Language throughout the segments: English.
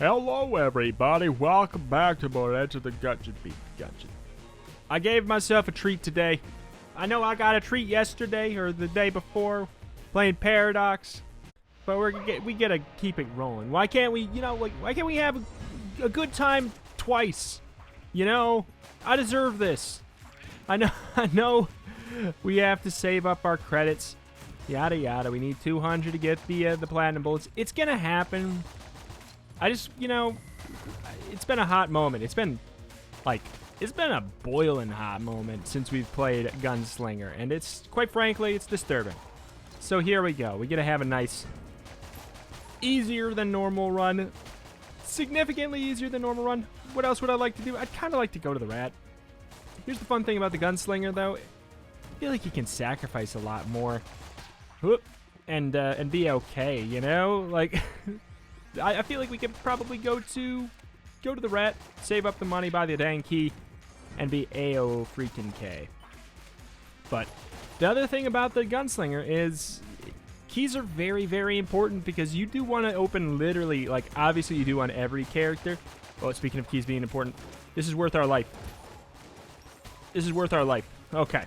Hello everybody, welcome back to more Enter the Gungeon. I gave myself a treat today. I know I got a treat yesterday or the day before playing Paradox, but we gotta keep it rolling. Why can't we, why can't we have a good time twice? You know, I deserve this. I know we have to save up our credits, yada yada. We need 200 to get the platinum bullets. It's gonna happen. I just, it's been a hot moment. It's been a boiling hot moment since we've played Gunslinger, and it's, quite frankly, it's disturbing. So here we go. We're gonna have a nice, easier than normal run. Significantly easier than normal run. What else would I like to do? I'd kind of like to go to the rat. Here's the fun thing about the Gunslinger, though. I feel like you can sacrifice a lot more. Whoop. And be okay, you know? Like... I feel like we could probably go to the rat, save up the money, buy the dang key, and be A-O-freaking-K. But the other thing about the Gunslinger is keys are very, very important because you do want to open literally, like, obviously you do on every character. Oh, speaking of keys being important, this is worth our life. This is worth our life. Okay.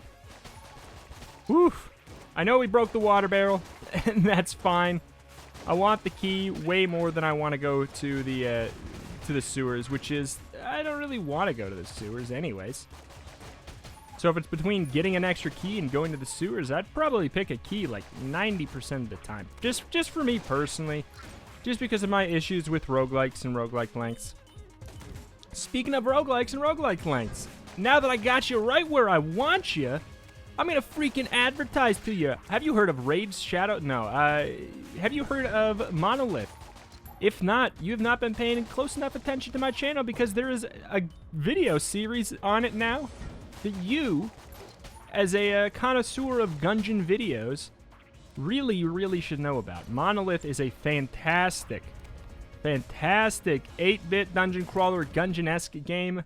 Woof. I know we broke the water barrel, and that's fine. I want the key way more than I want to go to the sewers, which is, I don't really want to go to the sewers anyways. So if it's between getting an extra key and going to the sewers, I'd probably pick a key like 90% of the time. Just for me personally, just because of my issues with roguelikes and roguelike lengths. Speaking of roguelikes and roguelike lengths, now that I got you right where I want you, I'm gonna freaking advertise to you. Have you heard of Raid Shadow? No. Have you heard of Monolith? If not, you have not been paying close enough attention to my channel because there is a video series on it now that you, as a connoisseur of Gungeon videos, really should know about. Monolith is a fantastic 8-bit dungeon crawler, Gungeon-esque game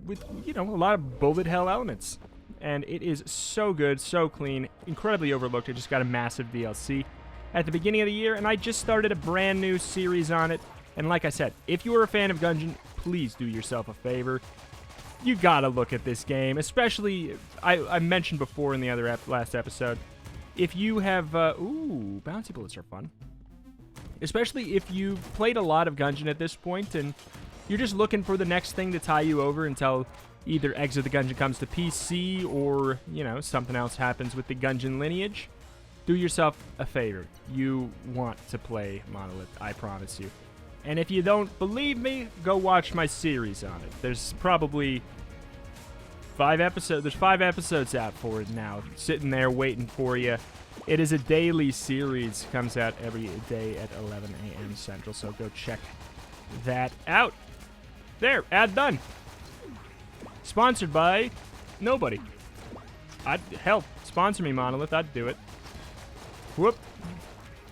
with, a lot of bullet hell elements. And it is so good, so clean, incredibly overlooked. I just got a massive DLC at the beginning of the year, and I just started a brand new series on it. And like I said, if you are a fan of Gungeon, please do yourself a favor. You gotta look at this game, especially, I mentioned before in the other last episode, if you have, ooh, bouncy bullets are fun. Especially if you've played a lot of Gungeon at this point, and you're just looking for the next thing to tie you over until either Enter the Gungeon comes to PC or, something else happens with the Gungeon lineage. Do yourself a favor. You want to play Monolith, I promise you. And if you don't believe me, go watch my series on it. There's probably 5 episodes. There's 5 episodes out for it now, sitting there waiting for you. It is a daily series. Comes out every day at 11 a.m. Central, so go check that out. There, ad done. Sponsored by nobody. Hell, sponsor me, Monolith. I'd do it. Whoop.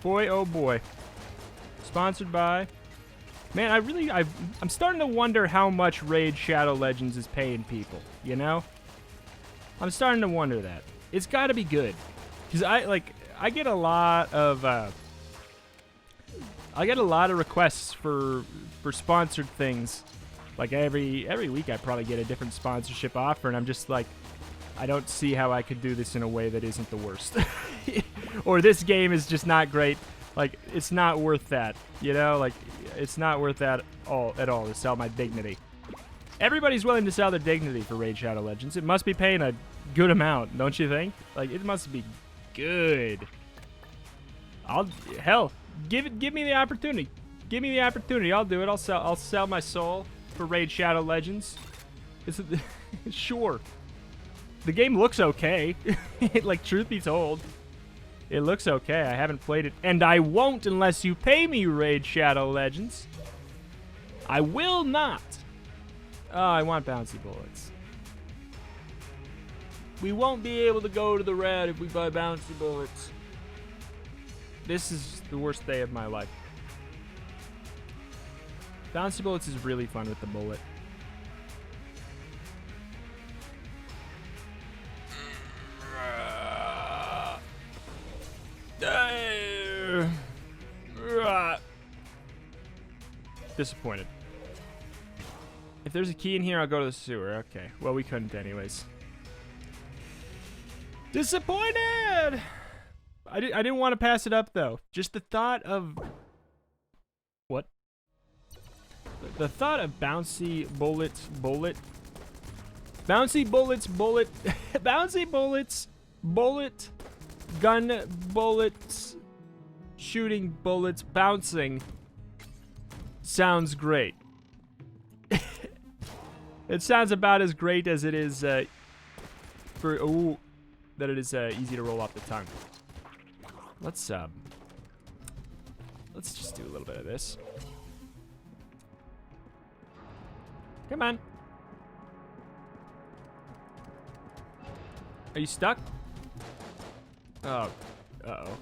Boy, oh boy. Sponsored by... Man, I'm starting to wonder how much Raid Shadow Legends is paying people, I'm starting to wonder that. It's got to be good. Because I get a lot of... requests for sponsored things. Like, every week I probably get a different sponsorship offer, and I'm just like, I don't see how I could do this in a way that isn't the worst. Or this game is just not great. Like, it's not worth that, it's not worth that at all to sell my dignity. Everybody's willing to sell their dignity for Raid Shadow Legends. It must be paying a good amount, don't you think? Like, it must be good. Hell, give me the opportunity. Give me the opportunity. I'll do it. I'll sell my soul for Raid Shadow Legends. Sure. The game looks okay. Like, truth be told, it looks okay. I haven't played it, and I won't unless you pay me, Raid Shadow Legends. I will not. Oh, I want bouncy bullets. We won't be able to go to the rat if we buy bouncy bullets. This is the worst day of my life. Bouncy bullets is really fun with the bullet. Disappointed. If there's a key in here, I'll go to the sewer. Okay. Well, we couldn't anyways. Disappointed! I didn't want to pass it up, though. Just the thought of... What? The thought of bouncy bullets, bullet... Bouncy bullets, bullet... bouncy bullets, bullet... Gun bullets... Shooting bullets, bouncing... Sounds great. It sounds about as great as it is, that it is easy to roll off the tongue. Let's just do a little bit of this. Come on. Are you stuck? Oh. Uh-oh.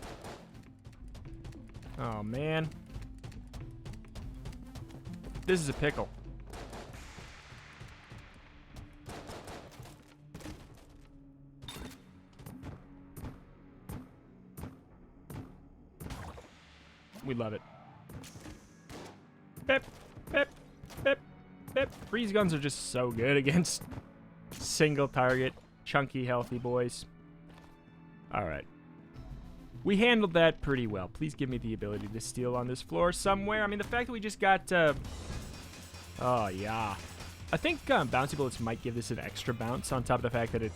Oh, man. This is a pickle. We love it. Pip, pip, pip, pip. Freeze guns are just so good against single target, chunky, healthy boys. Alright. We handled that pretty well. Please give me the ability to steal on this floor somewhere. I mean, the fact that we just got... Oh, yeah. I think bouncy bullets might give this an extra bounce on top of the fact that it...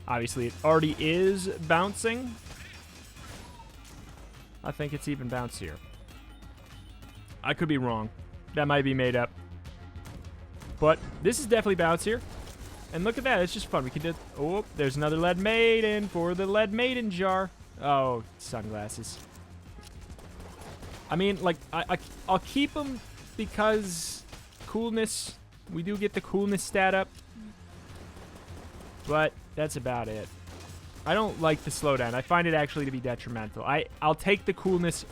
Obviously, it already is bouncing. I think it's even bouncier. I could be wrong. That might be made up. But this is definitely bouncier. And look at that. It's just fun. We can do... Oh, there's another lead maiden for the lead maiden jar. Oh, sunglasses. I mean, like, I'll keep them because coolness. We do get the coolness stat up. But that's about it. I don't like the slowdown. I find it actually to be detrimental. I'll take the coolness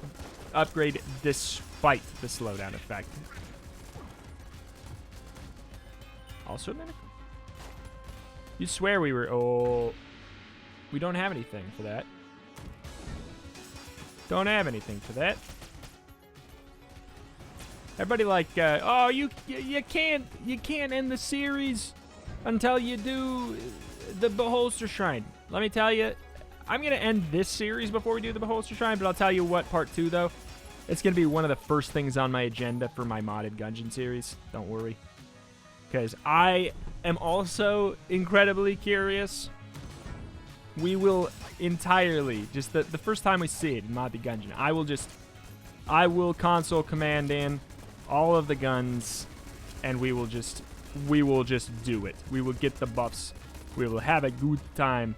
upgrade despite the slowdown effect. Also, minute. You swear we were... Oh, we don't have anything for that. Don't have anything for that. Everybody like, oh, you can't end the series until you do the Beholster Shrine. Let me tell you, I'm gonna end this series before we do the Beholster Shrine, but I'll tell you what, part 2 though, it's gonna be one of the first things on my agenda for my modded Gungeon series. Don't worry, because I am also incredibly curious. We will entirely, just the first time we see it in Mod the Gungeon, I will console command in all of the guns, and we will just do it. We will get the buffs. We will have a good time.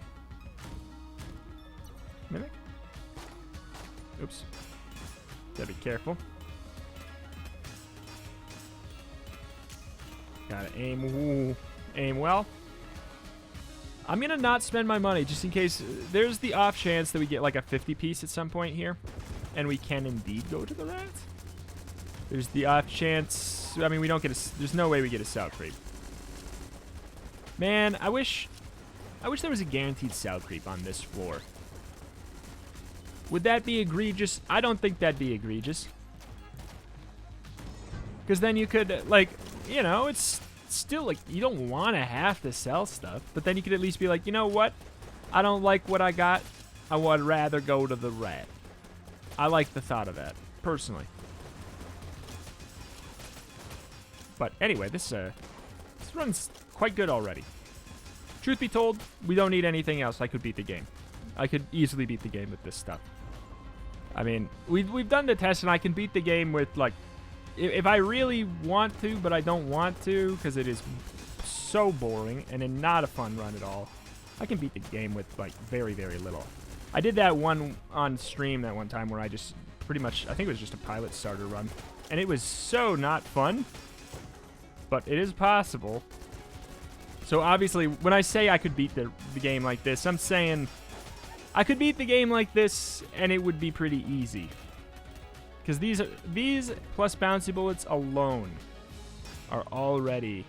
Mimic? Oops. Gotta be careful. Gotta aim. Ooh, aim well. I'm gonna not spend my money just in case. There's the off chance that we get like a 50 piece at some point here, and we can indeed go to the rat. There's the off chance. I mean, we don't get a. There's no way we get a cell creep. Man, I wish there was a guaranteed cell creep on this floor. Would that be egregious? I don't think that'd be egregious. Because then you could, like, you know, it's still, like, you don't want to have to sell stuff. But then you could at least be like, you know what? I don't like what I got. I would rather go to the rat. I like the thought of that, personally. But anyway, this runs quite good already. Truth be told, we don't need anything else. I could beat the game. I could easily beat the game with this stuff. I mean, we've done the test, and I can beat the game with, like, if I really want to, but I don't want to, because it is so boring and not a fun run at all. I can beat the game with, like, very, very little. I did that one on stream that one time where I just pretty much, I think it was just a pilot starter run, and it was so not fun, but it is possible. So obviously, when I say I could beat the game like this, I'm saying I could beat the game like this, and it would be pretty easy. Because these plus bouncy bullets alone are already,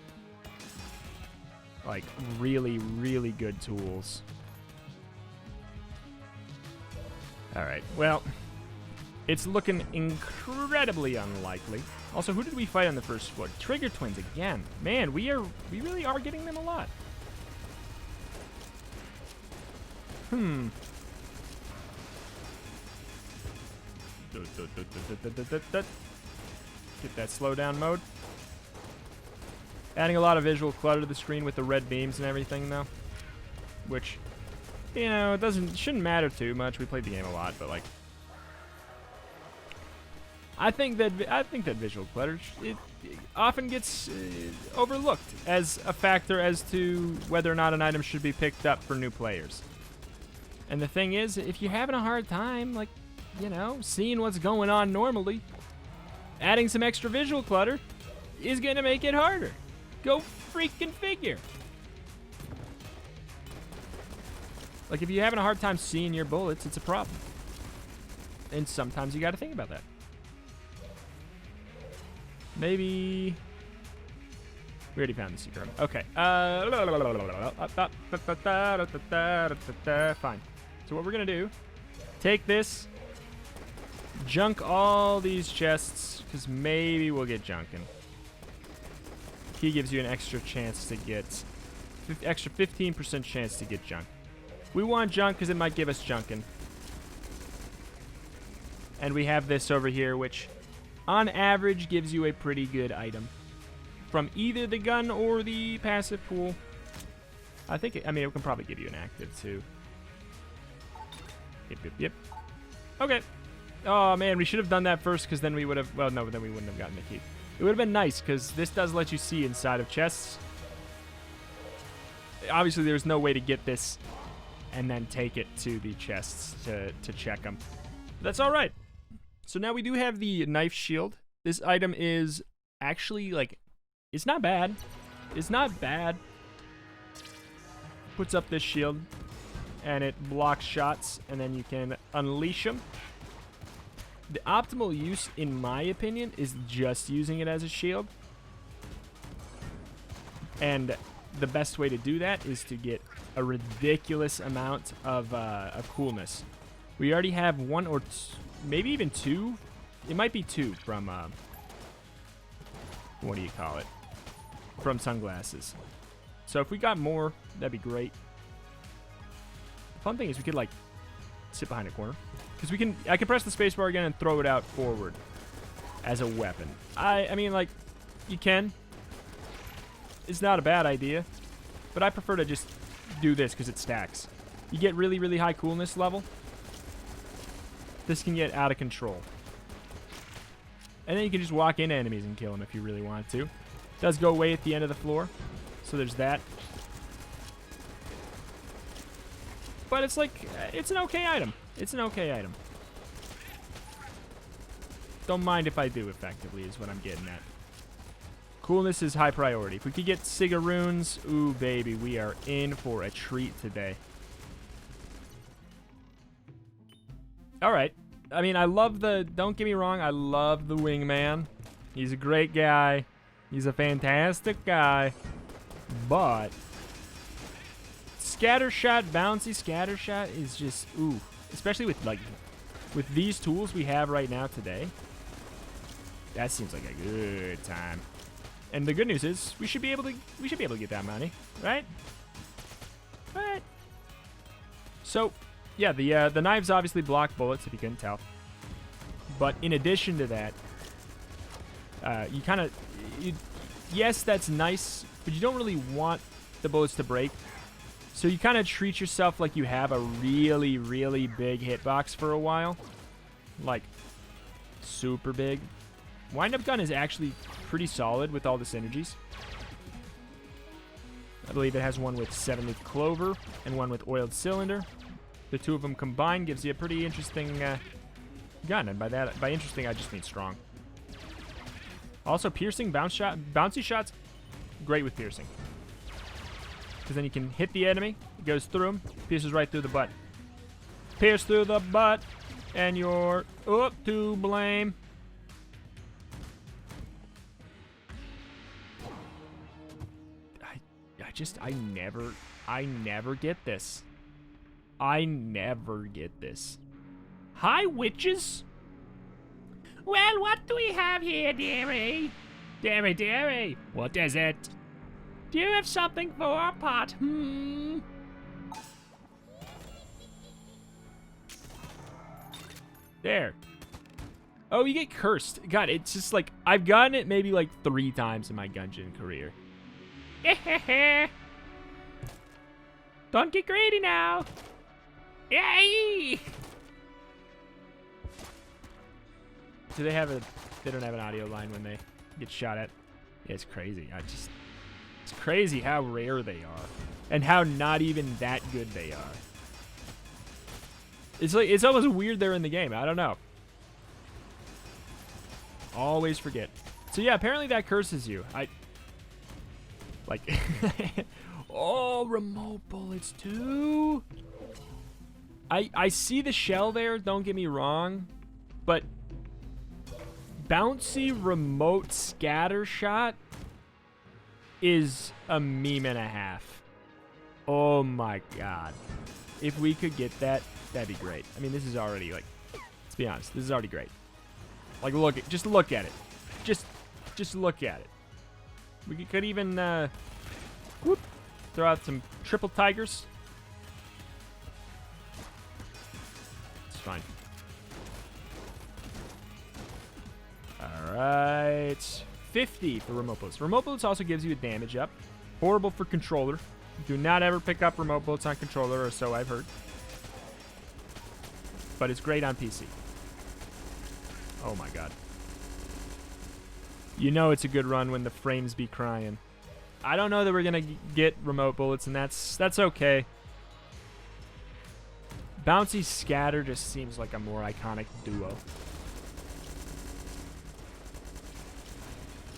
like, really, really good tools. Alright, well, it's looking incredibly unlikely Also, who did we fight on the first floor? Trigger Twins again. Man, we really are getting them a lot. Get that slowdown mode. Adding a lot of visual clutter to the screen with the red beams and everything, though. Which, you know, it shouldn't matter too much. We played the game a lot, but like, I think that visual clutter it often gets overlooked as a factor as to whether or not an item should be picked up for new players. And the thing is, if you're having a hard time, like, you know, seeing what's going on normally, adding some extra visual clutter is gonna make it harder. Go freaking figure. Like, if you're having a hard time seeing your bullets, it's a problem. And sometimes you gotta think about that. Maybe... We already found the secret room. Okay. Fine. So what we're gonna do, take this, junk all these chests, because maybe we'll get junkin'. He gives you an extra chance to get, extra 15% chance to get junk. We want junk because it might give us junkin'. And we have this over here, which on average gives you a pretty good item from either the gun or the passive pool. I mean, it can probably give you an active too. Yep. Okay. Oh man, we should have done that first, because then we would have, well, no, then we wouldn't have gotten the key. It would have been nice, because this does let you see inside of chests. Obviously, there's no way to get this and then take it to the chests to check them. That's all right. So now we do have the knife shield. This item is actually, like, it's not bad. It's not bad. Puts up this shield, and it blocks shots, and then you can unleash them. The optimal use, in my opinion, is just using it as a shield. And the best way to do that is to get a ridiculous amount of coolness. We already have one or maybe even two. It might be two from, what do you call it? From sunglasses. So if we got more, that'd be great. The fun thing is we could, like, sit behind a corner. Because I can press the spacebar again and throw it out forward as a weapon. I mean, like, you can. It's not a bad idea. But I prefer to just do this because it stacks. You get really, really high coolness level. This can get out of control. And then you can just walk into enemies and kill them if you really want to. It does go away at the end of the floor. So there's that. But it's like, it's an okay item. It's an okay item. Don't mind if I do, effectively, is what I'm getting at. Coolness is high priority. If we could get Cigaroons, ooh, baby, we are in for a treat today. All right. I mean, I love don't get me wrong, I love the wingman. He's a great guy. He's a fantastic guy. But Scattershot, bouncy Scattershot is just, ooh. Especially with, like, with these tools we have right now today. That seems like a good time. And the good news is we should be able to get that money, right? Right. So, yeah, the knives obviously block bullets, if you couldn't tell. But in addition to that, you kind of, yes, that's nice, but you don't really want the bullets to break. So you kind of treat yourself like you have a really, really big hitbox for a while. Like, super big. Wind-up gun is actually pretty solid with all the synergies. I believe it has one with 7-leaf clover and one with oiled cylinder. The two of them combined gives you a pretty interesting gun, and by interesting I just mean strong. Also, piercing bouncy shots, great with piercing. Because then you can hit the enemy, it goes through him, pierces right through the butt. Pierce through the butt, and you're up to blame. I never get this. I never get this. Hi, witches. Well, what do we have here, dearie? Dearie, what is it? Do you have something for our pot? There. Oh, you get cursed. God, it's just like, I've gotten it maybe like 3 times in my Gungeon career. Don't get greedy now. Yay! Do they have they don't have an audio line when they get shot at? Yeah, it's crazy. It's crazy how rare they are. And how not even that good they are. It's like, it's almost weird they're in the game. I don't know. Always forget. So yeah, apparently that curses you. Oh, remote bullets too. I see the shell there, don't get me wrong, but bouncy remote scatter shot is a meme and a half. Oh my god. If we could get that, that'd be great. I mean, this is already, like, let's be honest, this is already great. Like, just look at it. Just look at it. We could even, whoop, throw out some triple tigers. It's fine. Alright. 50 for remote bullets. Remote bullets also gives you a damage up. Horrible for controller. Do not ever pick up remote bullets on controller, or so I've heard. But it's great on PC. Oh my god. You know it's a good run when the frames be crying. I don't know that we're gonna get remote bullets, and that's okay. Bouncy Scatter just seems like a more iconic duo.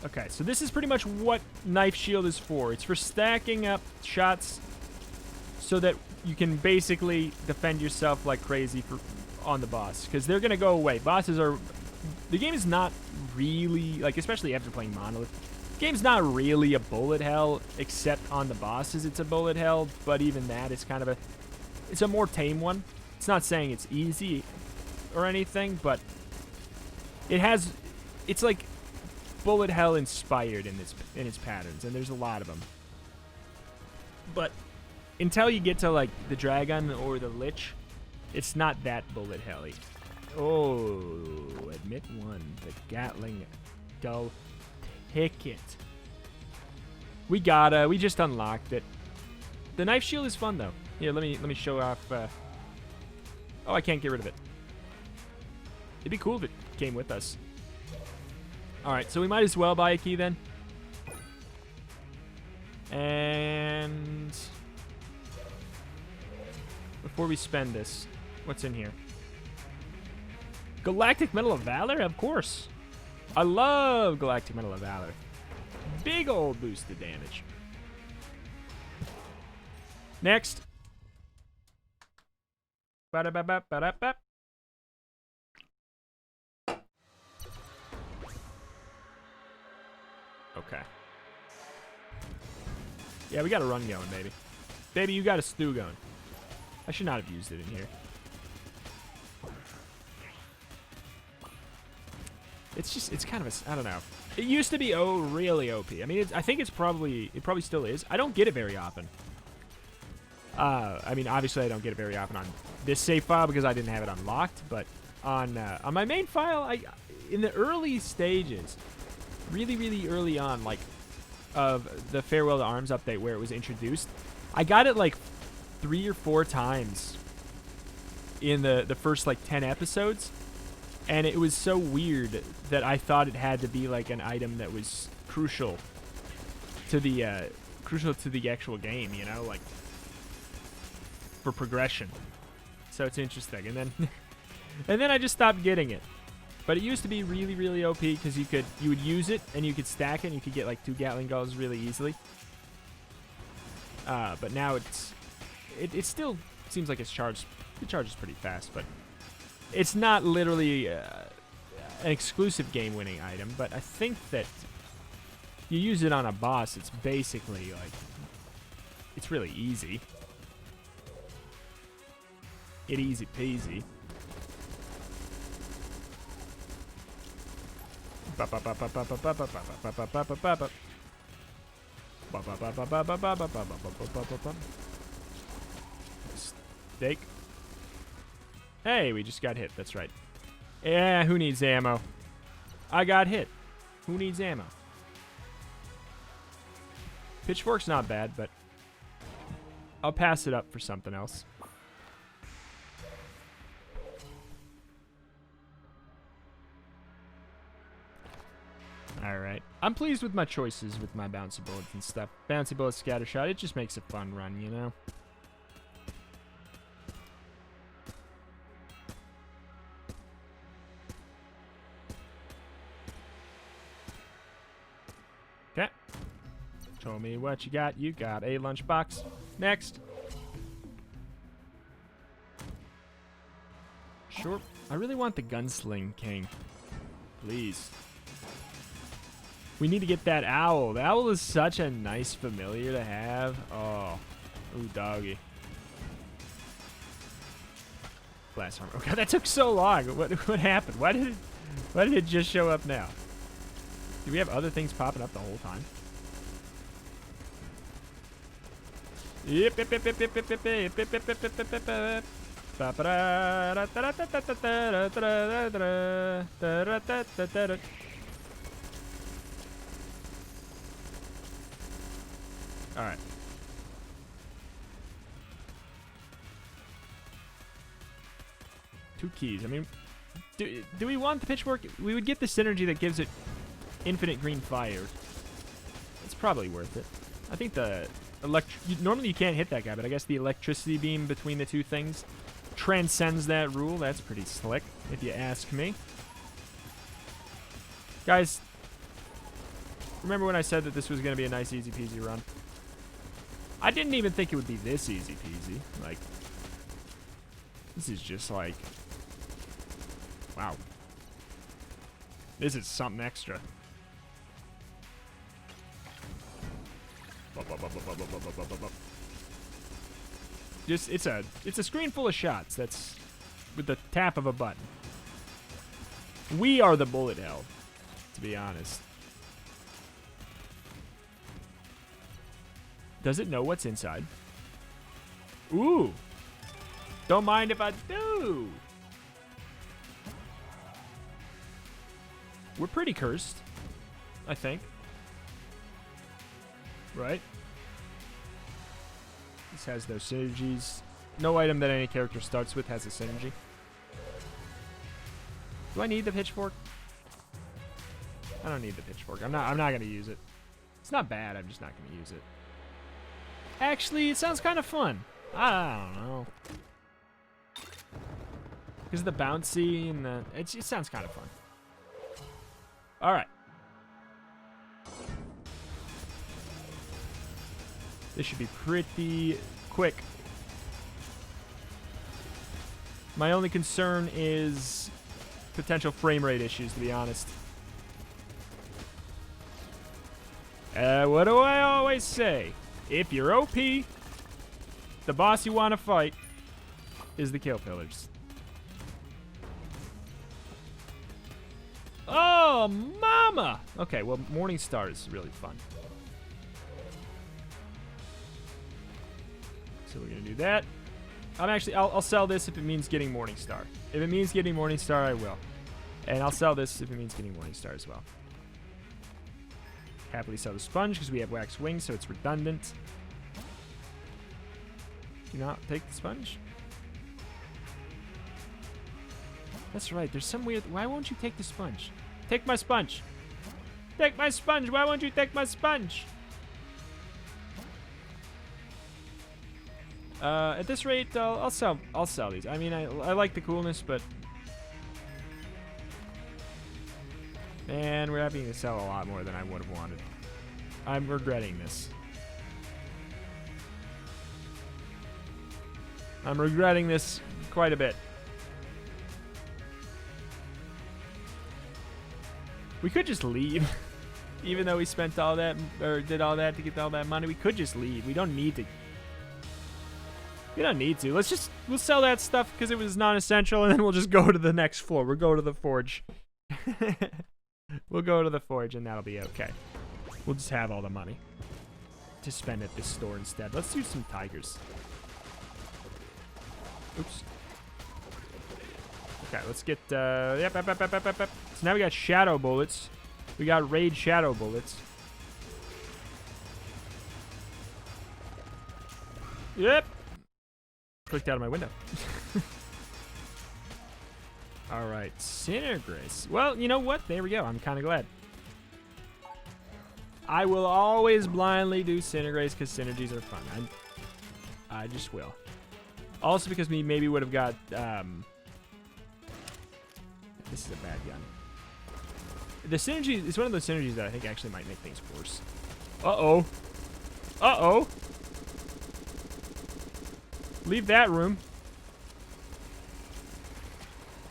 Okay, so this is pretty much what Knife Shield is for. It's for stacking up shots so that you can basically defend yourself like crazy on the boss, because they're gonna go away. Bosses are... The game is not really, like, especially after playing Monolith, the game's not really a bullet hell, except on the bosses it's a bullet hell, but even that is kind of it's a more tame one. It's not saying it's easy or anything, but it's like bullet hell inspired in its patterns, and there's a lot of them. But until you get to, like, the Dragon or the Lich, it's not that bullet helly. Oh, admit one. The Gatling Gull ticket. We just unlocked it. The Knife Shield is fun though. Here, let me show off. Oh, I can't get rid of it. It'd be cool if it came with us. All right, so we might as well buy a key then. And before we spend this, what's in here? Galactic Medal of Valor? Of course. I love Galactic Medal of Valor. Big old boost to damage. Next. Ba-da-ba-ba-ba-da-ba. Okay. Yeah, we got a run going, baby. Baby, you got a stew going. I should not have used it in here. It's kind of a, I don't know. It used to be really OP. I mean, I think it probably still is. I don't get it very often. I mean, obviously I don't get it very often on this save file because I didn't have it unlocked, but on my main file, in the early stages, really early on, like, of the Farewell to Arms update where it was introduced, I got it like 3 or 4 times in the first like 10 episodes. And it was so weird that I thought it had to be like an item that was crucial to the actual game, you know, like for progression. So it's interesting. And then I just stopped getting it. But it used to be really OP because you would use it and you could stack it and you could get like 2 Gatling Gulls really easily. But now it still seems like it's charged. It charges pretty fast, but it's not literally an exclusive game-winning item, but I think that you use it on a boss, it's basically, like, it's really easy. Easy peasy. Steak. Hey, we just got hit. That's right. Yeah, who needs ammo? I got hit. Who needs ammo? Pitchfork's not bad, but I'll pass it up for something else. Alright. I'm pleased with my choices with my bouncy bullets and stuff. Bouncy bullets, scattershot, it just makes a fun run, you know? Okay. Show me what you got. You got a lunchbox. Next. Sure. I really want the gunsling king. Please. We need to get that owl. The owl is such a nice familiar to have. Oh. Ooh, doggy. Glass armor. Oh god, that took so long. What happened? Why did it just show up now? Do we have other things popping up the whole time? Yep. All right. Two keys. I mean, do we want the pitchfork? We would get the synergy that gives it infinite green fire. It's probably worth it. I think the normally you can't hit that guy, but I guess the electricity beam between the two things transcends that rule. That's pretty slick, if you ask me. Guys, remember when I said that this was going to be a nice easy peasy run? I didn't even think it would be this easy peasy. Like, this is just like, wow. This is something extra. Just it's a screen full of shots. That's with the tap of a button. We are the bullet hell, to be honest. Does it know what's inside? Ooh. Don't mind if I do. We're pretty cursed, I think. Right? This has no synergies. No item that any character starts with has a synergy. Do I need the pitchfork? I don't need the pitchfork. I'm not gonna use it. It's not bad, I'm just not gonna use it. Actually, it sounds kind of fun. I don't know. Because of the bouncy and the... It sounds kind of fun. Alright. This should be pretty quick. My only concern is potential frame rate issues, to be honest. What do I always say? If you're OP, the boss you want to fight is the kill pillars. Oh, mama! Okay, well, Morning Star is really fun. So we're gonna do that. I'll sell this if it means getting Morning Star. If it means getting Morning Star, I will. And I'll sell this if it means getting Morning Star as well. Happily sell the sponge because we have wax wings, so it's redundant. Do not take the sponge. That's right, there's some weird... Why won't you take the sponge? Take my sponge. Take my sponge. Why won't you take my sponge? At this rate, I'll sell these. I mean, I like the coolness, but man, we're having to sell a lot more than I would have wanted. I'm regretting this. I'm regretting this quite a bit. We could just leave. Even though we spent all that, or did all that to get all that money, we could just leave. We don't need to. We don't need to. We'll sell that stuff because it was non-essential, and then we'll just go to the next floor. We'll go to the forge. We'll go to the forge and that'll be okay. We'll just have all the money to spend at this store instead. Let's do some tigers. Oops. Okay, let's get, yep. So now we got shadow bullets. We got raid shadow bullets. Yep. Clicked out of my window. All right, synergies. Well, you know what? There we go. I'm kind of glad. I will always blindly do synergies because synergies are fun. I just will. Also because we maybe would have got, this is a bad gun. The synergy is one of those synergies that I think actually might make things worse. Uh-oh. Uh-oh. Leave that room.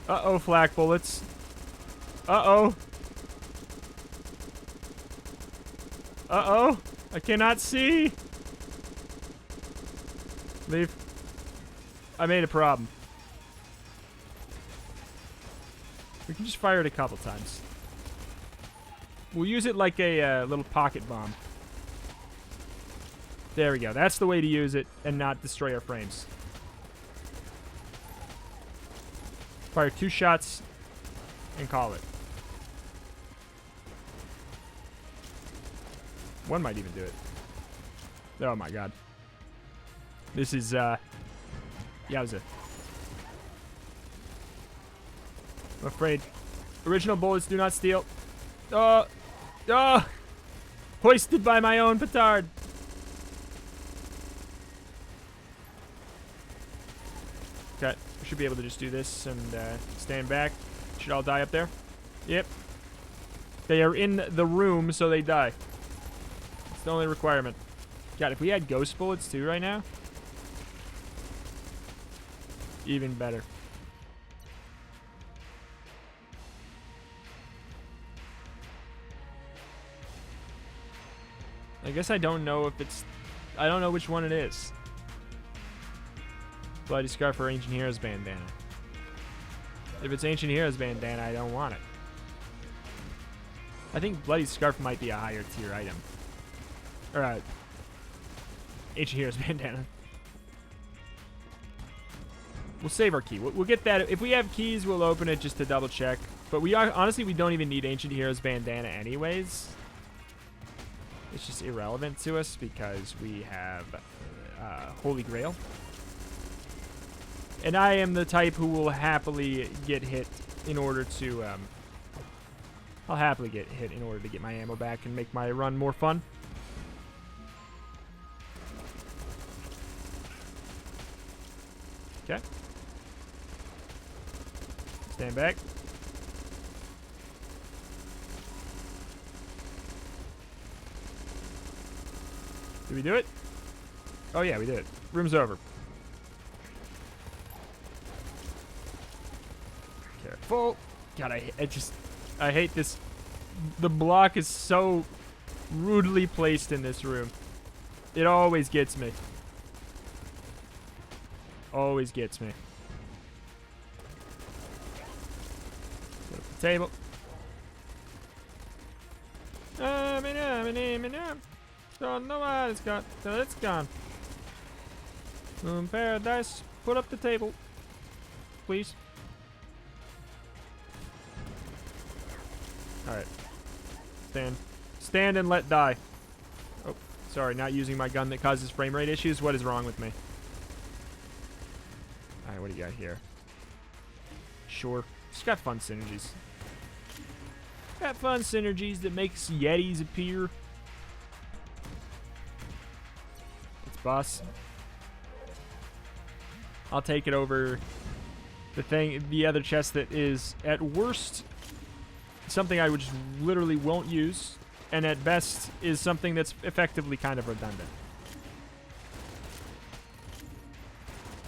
Uh-oh, flak bullets. Uh-oh. Uh-oh. I cannot see. Leave. I made a problem. We can just fire it a couple times. We'll use it like a little pocket bomb. There we go. That's the way to use it and not destroy our frames. Fire 2 shots and call it. One might even do it. Oh my god. This is, yowza. I'm afraid. Original bullets do not steal. Oh! Hoisted by my own petard. Okay, we should be able to just do this and stand back. Should all die up there? Yep. They are in the room, so they die. It's the only requirement. God, if we had ghost bullets too right now, even better. I guess I don't know if it's... I don't know which one it is. Bloody Scarf or Ancient Heroes bandana. If it's Ancient Heroes bandana, I don't want it. I think Bloody Scarf might be a higher tier item. Or, Ancient Heroes bandana. We'll save our key. We'll get that. If we have keys, we'll open it just to double check. But we are... Honestly, we don't even need Ancient Heroes bandana anyways. It's just irrelevant to us because we have Holy Grail. And I am the type who will happily get hit in order to... I'll happily get hit in order to get my ammo back and make my run more fun. Okay. Stand back. Did we do it? Oh yeah, we did it. Room's over. Careful. God, I hate this. The block is so rudely placed in this room. It always gets me. Always gets me. Put up the table. Don't know what it's got till it's gone. Paradise. Put up the table, please. All right. Stand and let die. Oh, sorry, not using my gun that causes frame rate issues. What is wrong with me? All right, what do you got here? Sure. Just got fun synergies. Got fun synergies that makes Yetis appear. It's boss. I'll take it over the other chest that is at worst something I would just literally won't use, and at best is something that's effectively kind of redundant.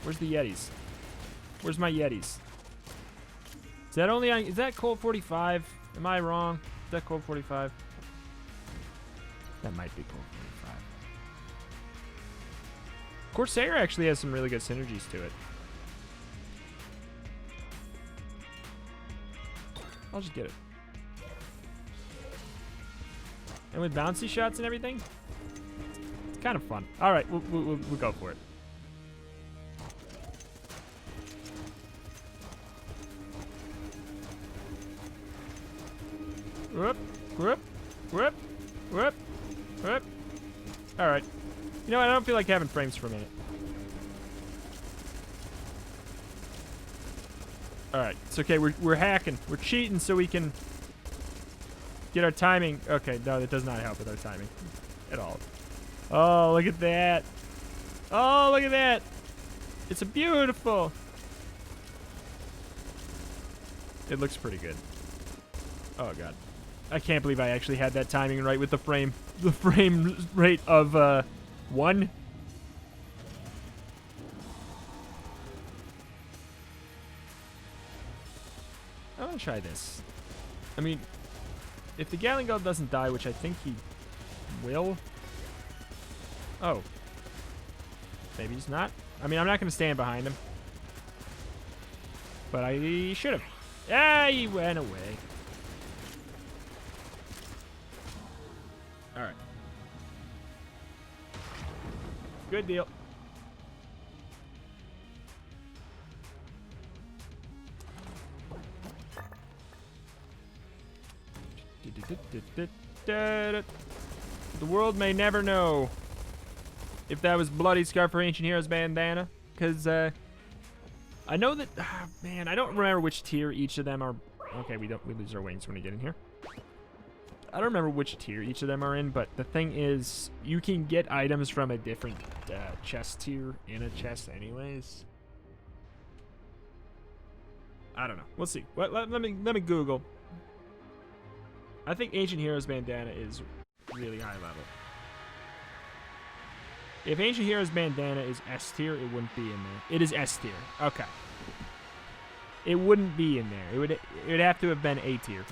Where's the Yetis? Where's my Yetis? Is that only on... Is that Colt 45? Am I wrong? Is that Colt 45? That might be Colt 45. Corsair actually has some really good synergies to it. I'll just get it. And with bouncy shots and everything? It's kind of fun. All right, we'll go for it. Whoop, whoop, whoop, whoop, whoop. All right. You know what? I don't feel like having frames for a minute. All right, it's okay. We're hacking. We're cheating so we can get our timing. Okay, no, that does not help with our timing at all. Oh, look at that. Oh, look at that. It's a beautiful. It looks pretty good. Oh god, I can't believe I actually had that timing right with the frame rate of 1. I want to try this. I mean, if the Gatling gun doesn't die, which I think he will. Oh. Maybe he's not. I mean, I'm not going to stand behind him. But I should have. Ah, he went away. All right. Good deal. The world may never know if that was Bloody Scarf or Ancient Heroes bandana, because I know that man, I don't remember which tier each of them are. Okay, we lose our wings when we get in here. I don't remember which tier each of them are in, but the thing is, you can get items from a different chest tier in a chest anyways. I don't know. We'll see. Let me Google. I think Ancient Heroes bandana is really high level. If Ancient Heroes bandana is S tier, it wouldn't be in there. It is S tier. Okay. It wouldn't be in there. It would have to have been A tier.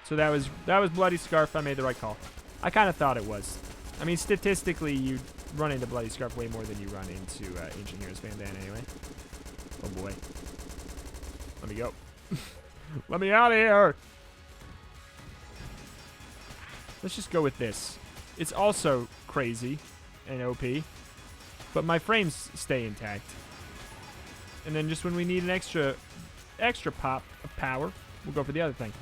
So that was Bloody Scarf. I made the right call. I kind of thought it was. I mean, statistically, you run into Bloody Scarf way more than you run into Ancient Heroes bandana anyway. Oh boy. Let me go. Let me out of here. Let's just go with this. It's also crazy and OP, but my frames stay intact. And then just when we need an extra pop of power, we'll go for the other thing.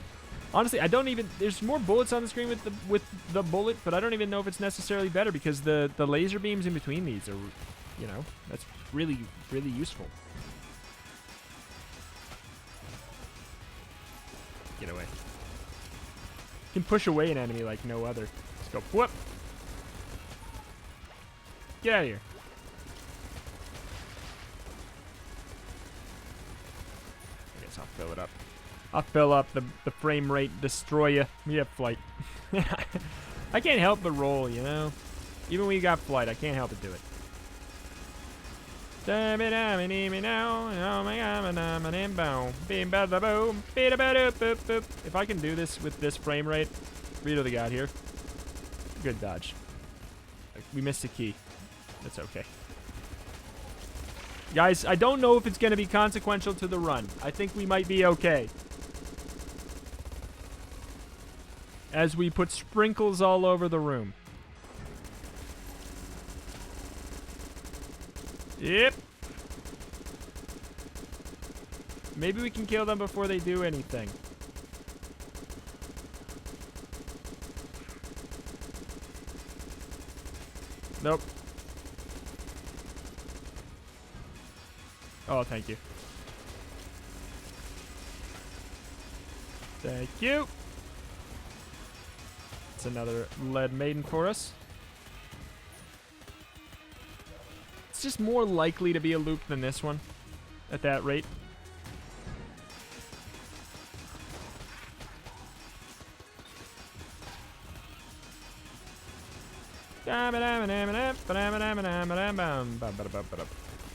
Honestly, I don't even. There's more bullets on the screen with the bullet, but I don't even know if it's necessarily better because the laser beams in between these are, you know, that's really useful. Get away. You can push away an enemy like no other. Let's go. Whoop. Get out of here. I guess I'll fill it up. I'll fill up the frame rate destroyer. We have flight. I can't help but roll, you know? Even when you got flight, I can't help but do it. If I can do this with this frame rate, read what they got here. Good dodge. We missed a key. That's okay. Guys, I don't know if it's going to be consequential to the run. I think we might be okay. As we put sprinkles all over the room. Yep. Maybe we can kill them before they do anything. Nope. Oh, thank you. Thank you. It's another lead maiden for us. It's just more likely to be a loop than this one at that rate.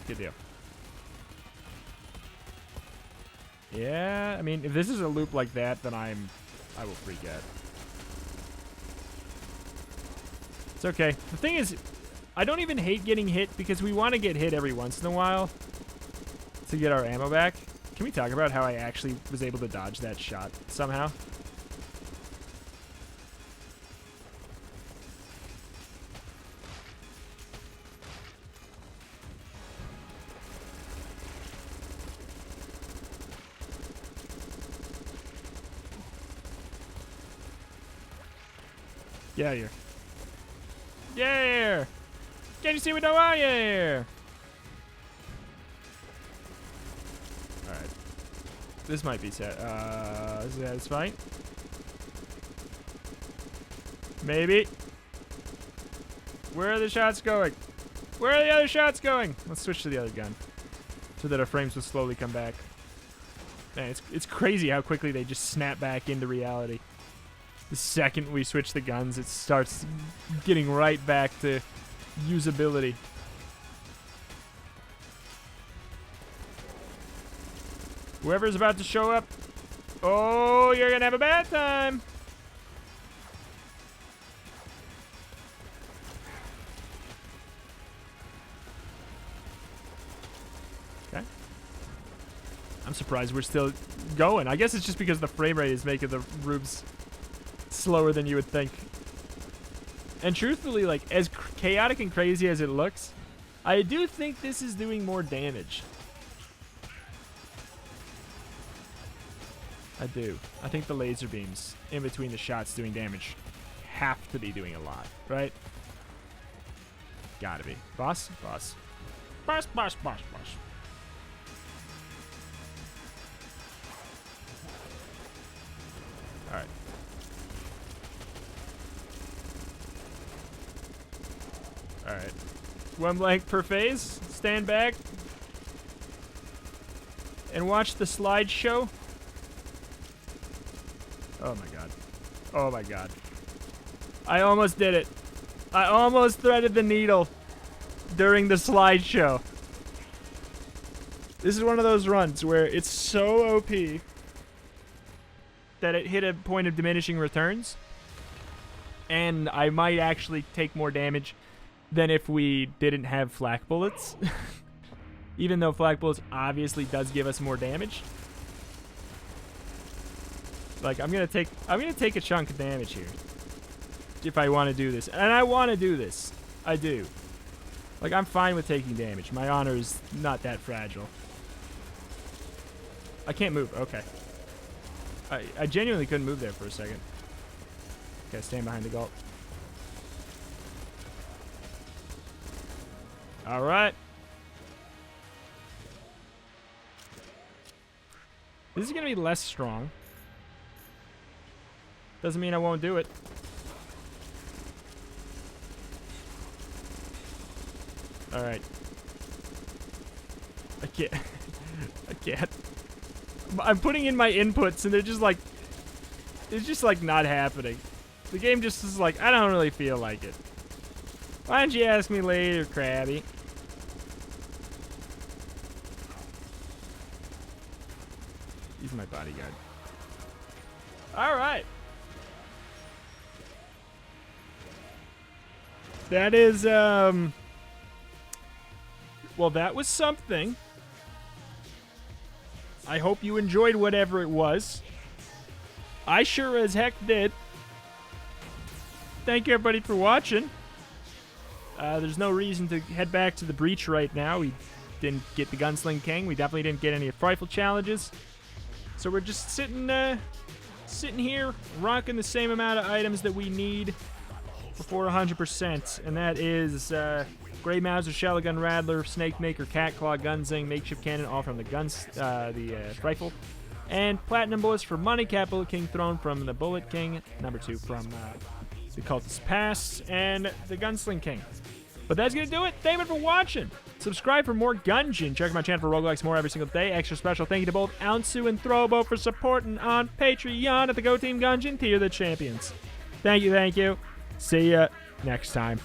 Good deal. Yeah, I mean, if this is a loop like that, then I will freak out. It's okay. The thing is, I don't even hate getting hit because we want to get hit every once in a while to get our ammo back. Can we talk about how I actually was able to dodge that shot somehow? Get out of here. Get out of here. Can't you see we don't want you here? Alright. This might be set. Is that this fight? Maybe. Where are the shots going? Where are the other shots going? Let's switch to the other gun so that our frames will slowly come back. Man, it's crazy how quickly they just snap back into reality. The second we switch the guns, it starts getting right back to usability. Whoever's about to show up, oh, you're gonna have a bad time. Okay. I'm surprised we're still going. I guess it's just because the frame rate is making the rooms slower than you would think. And truthfully, like, as chaotic and crazy as it looks, I do think this is doing more damage. I do. I think the laser beams in between the shots doing damage have to be doing a lot, right? Gotta be. Boss? Boss. Boss, boss, boss, boss. Alright. Alright. One blank per phase. Stand back. And watch the slideshow. Oh my god. Oh my god. I almost did it. I almost threaded the needle during the slideshow. This is one of those runs where it's so OP that it hit a point of diminishing returns. And I might actually take more damage than if we didn't have flak bullets. Even though flak bullets obviously does give us more damage. Like, I'm gonna take a chunk of damage here if I want to do this, and I want to do this. I do. Like, I'm fine with taking damage. My honor is not that fragile. I can't move. Okay. I genuinely couldn't move there for a second. Okay, stand behind the gulp. All right. This is gonna be less strong. Doesn't mean I won't do it. Alright. I can't. I can't. I'm putting in my inputs and they're just like... It's just like not happening. The game just is like, I don't really feel like it. Why don't you ask me later, Krabby? He's my bodyguard. Alright. That is, well, that was something. I hope you enjoyed whatever it was. I sure as heck did. Thank you, everybody, for watching. There's no reason to head back to the breach right now. We didn't get the Gunsling King. We definitely didn't get any rifle challenges. So we're just sitting here, rocking the same amount of items that we need before 100%, and that is Grey Mauser, Shell Gun, Rattler, Snake Maker, Cat Claw, Gunzing, Makeshift Cannon, all from the rifle, and Platinum Bullets for Money, Cat Bullet King Throne from the Bullet King, number 2 from the Cultist Pass, and the Gunsling King. But that's gonna do it. Thank you for watching. Subscribe for more Gungeon. Check out my channel for roguelikes more every single day. Extra special thank you to both Aonsu and Throwbo for supporting on Patreon at the Go Team Gungeon tier, the champions. Thank you, thank you. See ya next time.